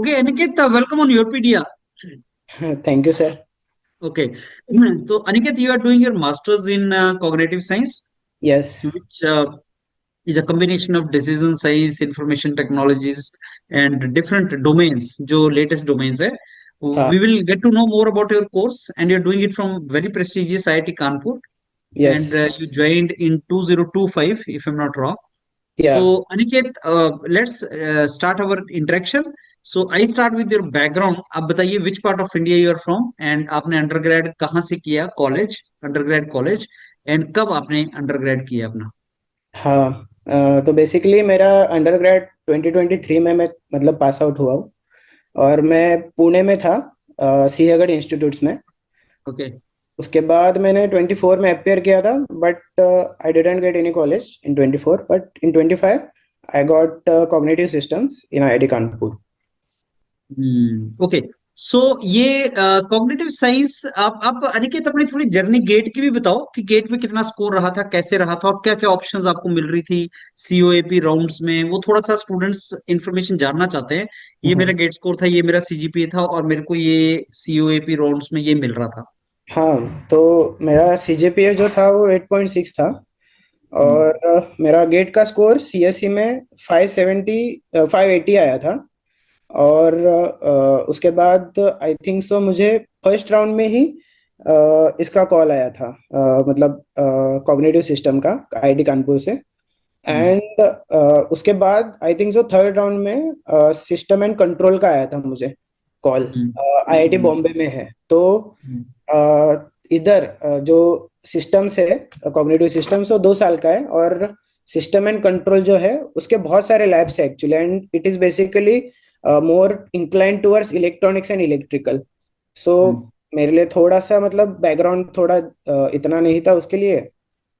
Okay, Aniket, welcome on Yourpedia. Thank you, sir. Okay, so Aniket, you are doing your masters in cognitive science, Yes. which is a combination of decision science, information technologies, and different domains. जो latest domains है. हाँ. We will get to know more about your course, and you're doing it from very prestigious IIT Kanpur, and Yes. you joined in 2025, if I'm not wrong. Yeah. So, Aniket, let's start our interaction. So, I start with your background. आप बताइए which part of India you are from and आपने undergrad कहाँ से किया college undergrad college and कब आपने undergrad किया अपना. हाँ. तो बेसिकली मेरा अंडरग्रेड 2023 में मैं मतलब पास आउट हुआ हूँ और मैं पुणे में था, सिंहगढ़ इंस्टीट्यूट्स में. Okay. उसके बाद मैंने 24 में अपियर किया था, but I didn't get any college in 24, but in 25 I got cognitive systems in IIT Kanpur. Okay. So ये कॉग्निटिव साइंस आप अनिकेत अपनी थोड़ी जर्नी गेट की भी बताओ कि गेट में कितना स्कोर रहा था, कैसे रहा था और क्या क्या ऑप्शंस आपको मिल रही थी सीओएपी राउंड्स में. वो थोड़ा सा स्टूडेंट्स इंफॉर्मेशन जानना चाहते हैं. ये मेरा गेट स्कोर था, ये मेरा सीजीपीए था और मेरे को ये सीओएपी राउंड्स में ये मिल रहा था. हाँ, तो मेरा सीजीपीए जो था वो 8.6 था. हम्म. और मेरा गेट का स्कोर सीएसई में 580 आया था. और उसके बाद आई थिंक सो मुझे फर्स्ट राउंड में ही इसका कॉल आया था, मतलब कॉग्निटिव सिस्टम का, आईआईटी कानपुर से. हम्म. एंड उसके बाद I think so third round में सिस्टम एंड कंट्रोल का आया था मुझे कॉल. हम्म. आईआईटी हम्म. बॉम्बे में है तो हम्म. इधर जो सिस्टम्स है, कॉग्निटिव सिस्टम्स, वो 2 साल का है. और सिस्टम एंड कंट्रोल जो है उसके बहुत सारे लैब्स है actually, and it is basically more incline towards electronics and electrical. So hmm. मेरे लिए थोड़ा सा मतलब बैकग्राउंड थोड़ा इतना नहीं था उसके लिए.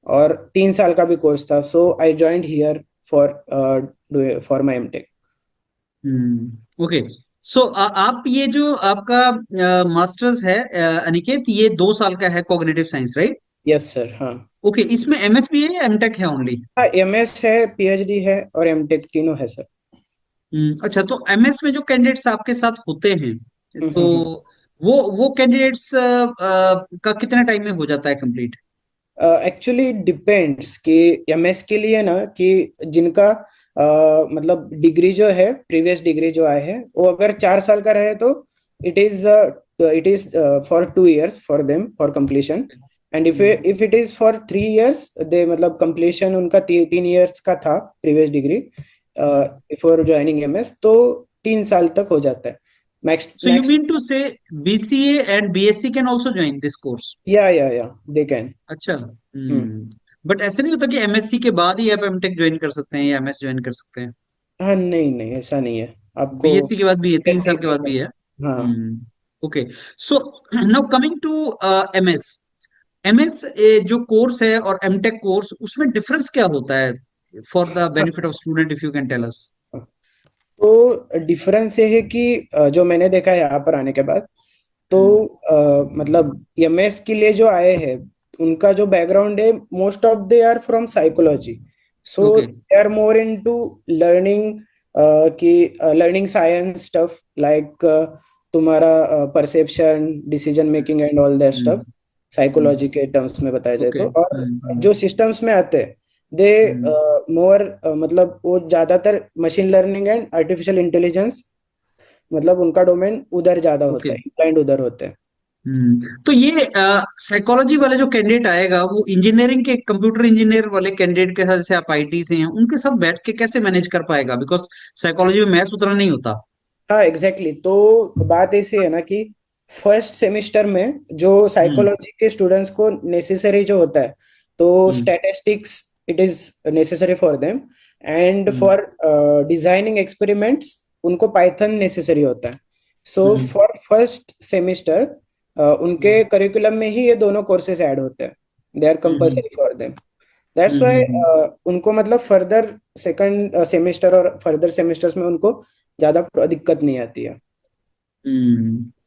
और 3 साल का भी कोर्स था, so I joined here for my MTech. Okay. So आप ये जो आपका मास्टर्स है अनिकेत, ये 2 साल का है cognitive science, right? Yes sir. हाँ. ओके, इसमें एमएस भी है या एमटेक है ओनली? हाँ, एमएस है, पीएचडी है और एमटेक, तीनों है सर. अच्छा, तो एमएस में जो कैंडिडेट्स आपके साथ होते हैं, तो हम्म. वो कैंडिडेट्स का कितने टाइम में हो जाता है कंप्लीट? एक्चुअली डिपेंड्स कि एमएस के लिए ना, कि जिनका मतलब डिग्री जो है, प्रीवियस डिग्री जो आए हैं, वो अगर 4 साल का रहे तो it is for 2 years for them for completion. And if it is for 3 years, they मतलब कंप्लीशन उनका 3 years का था previous degree before joining MS, तो 3 साल तक हो जाता है max so you max. Mean to से BCA and BSc can also join this course? Yeah they can. अच्छा. बट ऐसे नहीं होता कि एमएससी के बाद ही आप एमटेक ज्वाइन कर सकते हैं या एमएस ज्वाइन कर सकते हैं? हाँ, नहीं नहीं, ऐसा नहीं है आपको. बीएससी के बाद भी है, 3 साल के बाद भी है. हाँ. Okay. So now coming to MS. MS जो कोर्स है और एमटेक कोर्स, उसमें डिफरेंस क्या होता है for the benefit of student, if you can tell us? तो डिफरेंस ये है कि जो मैंने देखा है यहाँ पर आने के बाद, तो मतलब एमएस के लिए जो आए हैं, उनका जो बैकग्राउंड है, most of they are from psychology. So okay. They are more into learning, कि लर्निंग साइंस स्टफ लाइक तुम्हारा perception, decision making and all that stuff, psychology के टर्म्स में बताया जाए ओके. तो. और जो सिस्टम्स में आते हैं, दे मोर मतलब वो ज्यादातर machine learning and artificial intelligence, मतलब उनका डोमेन उधर ज्यादा ओके. होता है, इंक्लाइंड उधर होते हैं. तो ये साइकोलॉजी वाला जो कैंडिडेट आएगा, वो इंजीनियरिंग के कंप्यूटर इंजीनियर वाले कैंडिडेट के साथ, जैसे आप आईटी से हैं, उनके साथ बैठ के कैसे मैनेज कर पाएगा? बिकॉज साइकोलॉजी में मैथ्स उतना नहीं होता. हाँ, एग्जैक्टली exactly. तो बात ऐसी है ना कि फर्स्ट सेमेस्टर में जो हम्म. साइकोलॉजी के स्टूडेंट्स को नेसेसरी जो होता है, तो hmm. Statistics it is necessary for them. And hmm. For designing experiments उनको पाइथन नेसेसरी होता है. So hmm. For first semester उनके करिकुलम में ही ये दोनों कोर्सेज ऐड होते हैं. They are hmm. Compulsory for them. That's hmm. Why hmm. उनको मतलब फर्दर सेकंड सेमेस्टर और फर्दर सेमेस्टर्स में उनको ज्यादा दिक्कत नहीं आती है.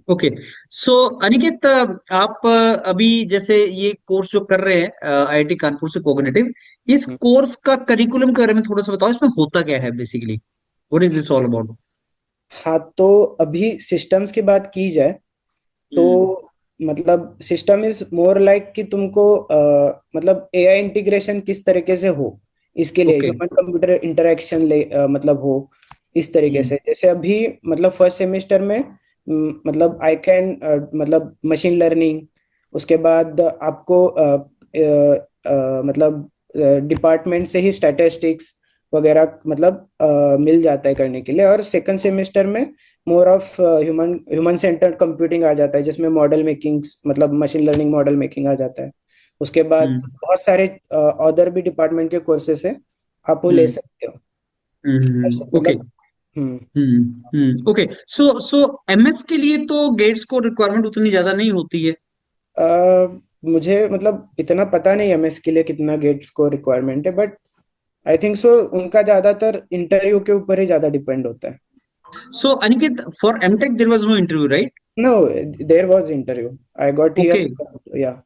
ओके. सो अनिकेत, आप अभी जैसे ये कोर्स जो कर रहे हैं आईआईटी कानपुर से कोग्निटिव, इस हम्म. कोर्स का करिकुलम के बारे में थोड़ा सा बताओ. इसमें होता क्या है basically? What is this all about? हाँ, तो अभी सिस्टम्स की बात की जाए तो हम्म। मतलब सिस्टम इज मोर लाइक कि तुमको मतलब एआई इंटीग्रेशन किस तरीके से हो, इसके लिए ओके। ह्यूमन कंप्यूटर इंटरेक्शन मतलब हो इस तरीके हम्म। से। जैसे अभी मतलब फर्स्ट सेमेस्टर में मतलब आई कैन मतलब मशीन लर्निंग, उसके बाद आपको मतलब डिपार्टमेंट से ही स्टैटिस्टिक्स वगैरह मतलब मिल जाता है करने के लिए। और सेकंड सेमेस्टर में more of human human centred computing आ जाता है, जिसमें मॉडल मेकिंग मतलब मशीन लर्निंग मॉडल मेकिंग आ जाता है। उसके बाद हम्म। बहुत सारे अदर भी डिपार्टमेंट के कोर्सेस है, आप वो ले हम्म। सकते हो। ओके। मतलब हम्म। ओके। सो एमएस के लिए तो गेट्स को रिक्वायरमेंट उतनी ज्यादा नहीं होती है। मुझे मतलब इतना पता नहीं एमएस के लिए कितना गेट्स को रिक्वायरमेंट है, बट आई थिंक सो उनका ज्यादातर इंटरव्यू के ऊपर ही ज्यादा डिपेंड होता है। So Aniket, for MTech there was no interview, right? No, there was interview, I got okay. Here. Yeah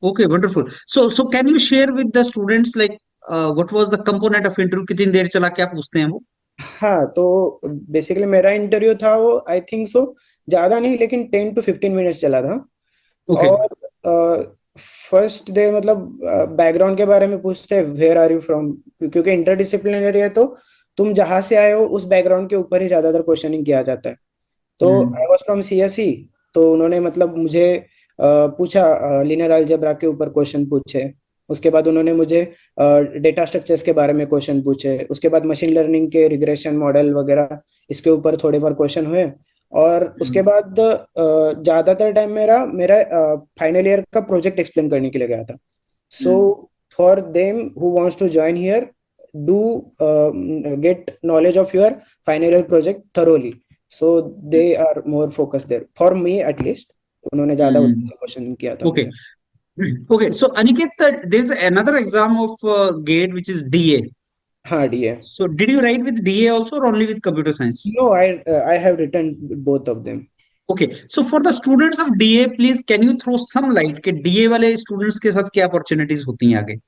okay, wonderful. So can you share with the students like what was the component of interview, कितनी देर चला, क्या पूछते हैं वो? हाँ, तो basically मेरा इंटरव्यू था वो आई थिंक सो ज्यादा नहीं लेकिन 10 to 15 मिनट्स चला था। ओके। और फर्स्ट डे मतलब बैकग्राउंड के बारे में पूछते हैं, वेयर आर यू फ्रॉम, क्योंकि इंटरडिसिप्लिनरी है तो तुम जहां से आए हो उस बैकग्राउंड के ऊपर ही ज्यादातर क्वेश्चनिंग किया जाता है। तो आई हम्म। वाज फ्रॉम सीएसई, तो उन्होंने मतलब मुझे पूछा, लीनियर अलजेब्रा के ऊपर क्वेश्चन पूछे। उसके बाद उन्होंने मुझे डेटा स्ट्रक्चर्स के बारे में क्वेश्चन पूछे। उसके बाद मशीन लर्निंग के रिग्रेशन मॉडल वगैरह इसके ऊपर थोड़े बार क्वेश्चन हुए। और उसके हम्म। बाद ज्यादातर टाइम मेरा मेरा फाइनल ईयर का प्रोजेक्ट एक्सप्लेन करने के लिए गया था। So hmm. For them who wants to join here, do get knowledge of your final year project thoroughly, so they are more focus there for me at least. उन्होंने ज्यादा हम्म। उससे question किया था ओके। मुझे। Okay, so Aniket, there's another exam of GATE which is DA. हाँ, DA. So did you write with DA also or only with computer science? No, I have written both of them. Okay, so for the students of DA, please can you throw some light कि DA वाले students के साथ क्या opportunities होती हैं आगे?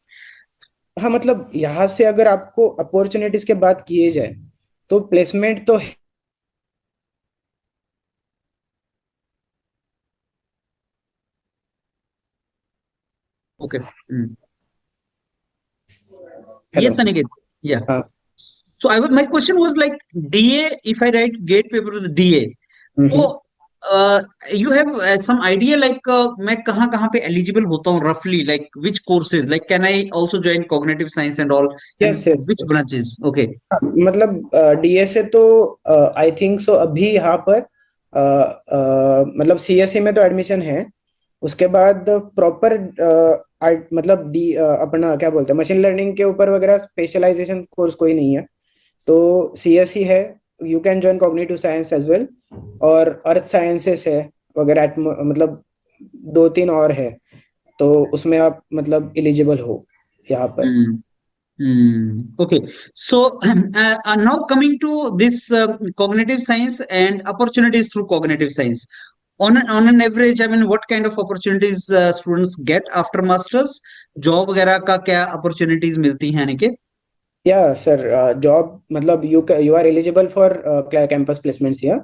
हाँ, मतलब यहाँ से अगर आपको अपॉर्चुनिटीज के बात किए जाए तो प्लेसमेंट तो Okay. Hmm. Hello. Yes, Aniket. Yeah. हाँ। So my question was like DA, if I write GATE paper with DA, हम्म। तो you have some idea like मैं कहाँ कहाँ पे eligible होता हूँ roughly, like which courses, like can I also join cognitive science and all, and yes, yes, which yes. branches? Okay. मतलब DA से तो आई थिंक सो अभी यहाँ पर मतलब सीएसई में तो एडमिशन है। उसके बाद प्रॉपर मतलब डी अपना क्या बोलते हैं मशीन लर्निंग के ऊपर वगैरह स्पेशलाइजेशन कोर्स कोई नहीं है। तो सीएसई है, you can join cognitive science as well. और अर्थ साइंसेस है वगैरह, मतलब दो तीन और है, तो उसमें आप मतलब एलिजिबल हो यहाँ पर। Hmm. Okay. So now coming to this cognitive science and opportunities through cognitive science. On an average, I mean, what kind of opportunities students get after masters? Job वगैरह का क्या opportunities मिलती हैं निके? या सर, जॉब मतलब you are eligible for campus placements here.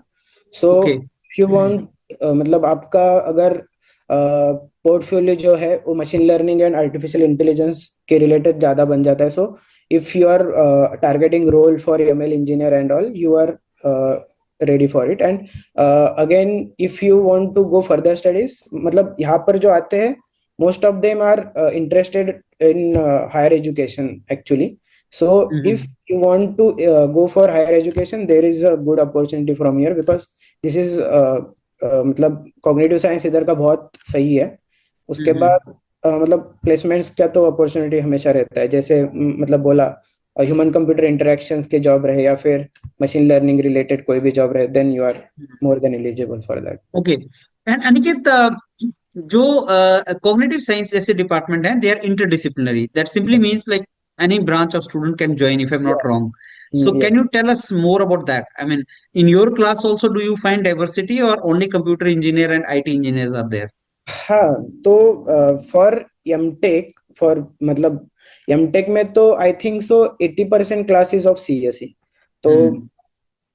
So Okay. If you want मतलब आपका अगर पोर्टफोलियो जो है वो machine learning and artificial intelligence के रिलेटेड ज्यादा बन जाता है। So if you are targeting role for ML engineer and all, you are ready for it. And again if you want to go further studies, मतलब यहाँ पर जो आते हैं most of them are interested in higher education actually. So if Mhm. you want to go for higher education, there is a good opportunity from here because this is मतलब cognitive science इधर का बहुत सही है। उसके Mhm. बाद मतलब placements का तो अपॉर्चुनिटी हमेशा रहता है, जैसे मतलब बोला ह्यूमन कंप्यूटर इंटरेक्शंस के जॉब रहे या फिर मशीन लर्निंग रिलेटेड कोई भी जॉब रहे, then you are more than eligible for that. Okay. And Aniket, जो कॉग्निटिव साइंस जैसे डिपार्टमेंट है, they are interdisciplinary, that simply means like any branch of student can join, if I'm not wrong. So या can you tell us more about that? I mean, in your class also, do you find diversity or only computer engineer and IT engineers are there? हाँ, तो for MTech, for मतलब MTech में तो I think so 80% classes of CSE. तो Hmm.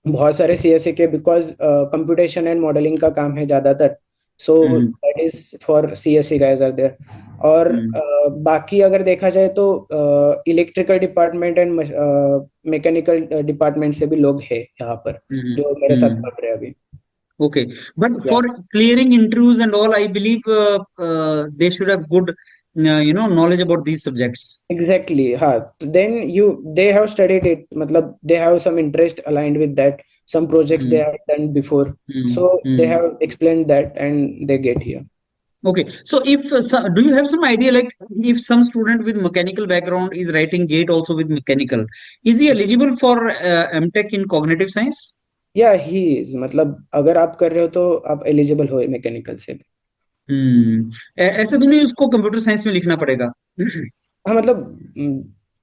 बहुत सारे CSA के, because computation and modelling का काम है ज्यादातर, so hmm that is for CSA guys are there. और हम्म बाकी अगर देखा जाए तो electrical department and mechanical department से भी लोग हैं यहाँ पर हम्म जो मेरे साथ हम्म पढ़ रहे हैं अभी। Okay, but या for clearing interviews and all, I believe they should have good, knowledge about these subjects. Exactly, हाँ, then you they have studied it, मतलब they have some interest aligned with that, some projects they Hmm. Have done before, Hmm. So they Hmm. Have explained that and they get here. Okay, so if do you have some idea, like if some student with mechanical background is writing GATE also with mechanical, is he eligible for MTech in cognitive science? या he is, मतलब अगर आप कर रहे हो तो आप eligible हो मैकेनिकल से भी। ऐसे तो नहीं उसको कंप्यूटर साइंस में लिखना पड़ेगा? हाँ, मतलब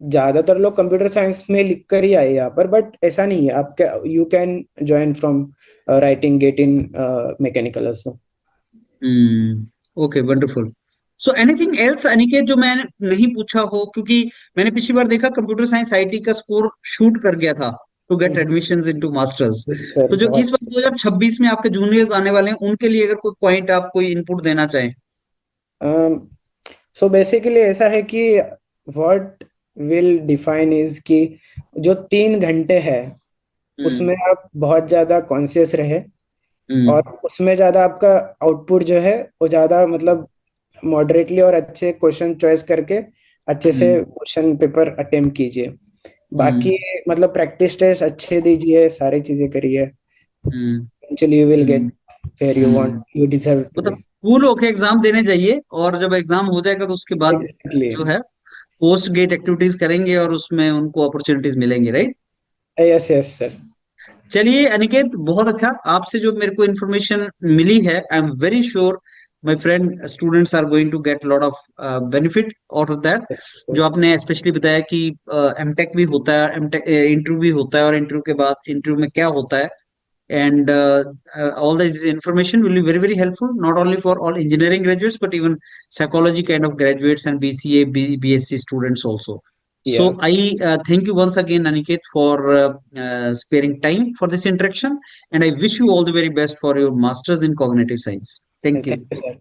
ज्यादातर लोग कंप्यूटर साइंस में लिख कर ही आए यहाँ पर, बट ऐसा नहीं है, आप you can join from writing get in mechanical also. Okay, wonderful. So anything else Aniket जो मैंने नहीं पूछा हो, क्योंकि मैंने पिछली बार देखा कंप्यूटर साइंस आईटी का स्कोर शूट कर गया था to get admissions into masters. Sir तो जो इस बहुत। बार 2026 में आपके जूनियर्स आने वाले हैं उनके लिए अगर कोई पॉइंट आप कोई इनपुट देना चाहें। सो बेसिकली ऐसा है कि व्हाट विल डिफाइन इज कि जो 3 घंटे है उसमें हम्म आप बहुत ज्यादा कॉन्शियस रहे, और हम्म उसमें ज्यादा आपका आउटपुट जो है वो ज्यादा, मतलब मॉडरेटली और अच्छे क्वेश्चन चॉइस करके अच्छे से हम्म क्वेश्चन पेपर अटेम्प्ट कीजिए। बाकी हम्म मतलब प्रैक्टिस टेस्ट अच्छे दीजिए, सारी चीजें करिए, hmm actually you will get hmm where you want, hmm. You deserve to मतलब बी। कूल होके एग्जाम देने जाइए, और जब एग्जाम हो जाएगा तो उसके बाद एग्जैक्टली। जो है पोस्ट गेट एक्टिविटीज करेंगे और उसमें उनको अपॉर्चुनिटीज मिलेंगी, राइट? Yes yes sir. चलिए अनिकेत, बहुत अच्छा आपसे जो मेरे को इन्फॉर्मेशन मिली है, I am very sure my friend students are going to get lot of benefit out of that. जो आपने स्पेशली बताया कि एमटेक भी होता है, एमटेक इंटरव्यू भी होता है, और इंटरव्यू के बाद इंटरव्यू में क्या होता है, and all this information will be very very helpful not only for all engineering graduates but even psychology kind of graduates and BCA BSc students also. So या I thank you once again Aniket for sparing time for this interaction, and I wish you all the very best for your masters in cognitive science. Thank thank you. You sir.